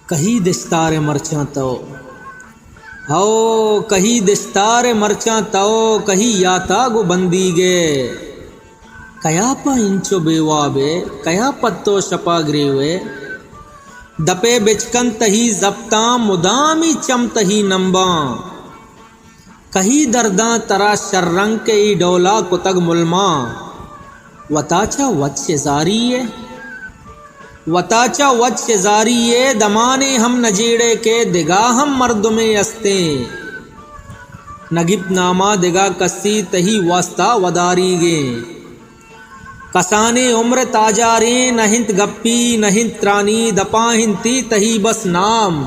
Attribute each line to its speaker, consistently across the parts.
Speaker 1: कही दिस्तार मरचा तो हो कही दिस्तार मरचा तो कही याता गो बंदी गे कयापा इंचो बेवाबे कया पत्तो शपा ग्रेवे दपे बिचकन तही जप्ता मुदामी चम तही नंबा कही दर्दा तरा शर्रंग के ई डोला कुतग मुलमा वताचा वत शेजारिये वताचा वत शेजारिये दमाने हम नजेड़े के दिगा हम मर्द में अस्ते नगिप नामा दिगा कस्सी तही वास्ता वदारी गे कसाने उम्र ताजारे नहिंत गप्पी नहिंत त्रानी दपाहिंती तही बस नाम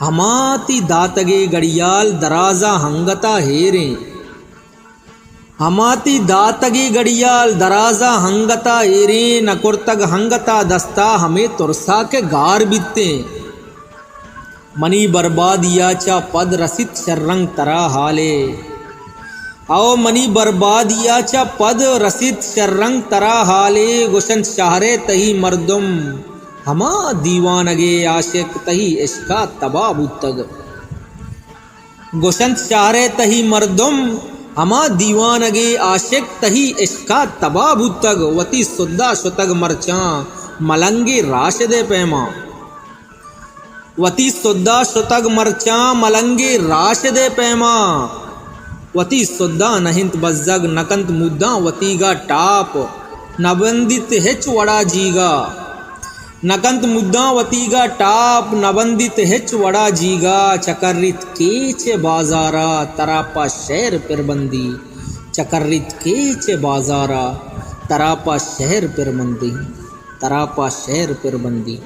Speaker 1: हमाती दातगे गड़ियाल दराजा हंगता हेरे हमाती दातगे गड़ियाल दराजा हंगता हेरे नकुर्तग हंगता दस्ता हमें तुरसा के गार बित्ते मनी बर्बादिया चा पद रसित शर्रंग तरा हाले आओ मनी बर्बादिया चा पद रसित शर्रंग तरा हाले गुशन शाहरे तही मर्दुम हमा दीवानगे आशिक तही इश्का तबाबुतग गुशन शाहरे तही मर्दुम हमा दीवानगे आशिक तही इश्का तबाबुतग वती सुद्दा शुतग मरचा मलंगे राशिदे पैमा वती सुद्दा शुतग मरचा मलंगे राशिदे पैमा वती सुद्दा नहिंत बज्जग नकंत मुद्दा वतीगा टाप नबंदित हिच वड़ा जीगा नकंत मुद्दा वतीगा टाप नबंदित हिच वड़ा जीगा चकर्रित केचे बाजारा तरापा शहर पिरबंदी चकर्रित केचे बाजारा तरापा शहर पिरबंदी तरापा शहर पिरबंदी।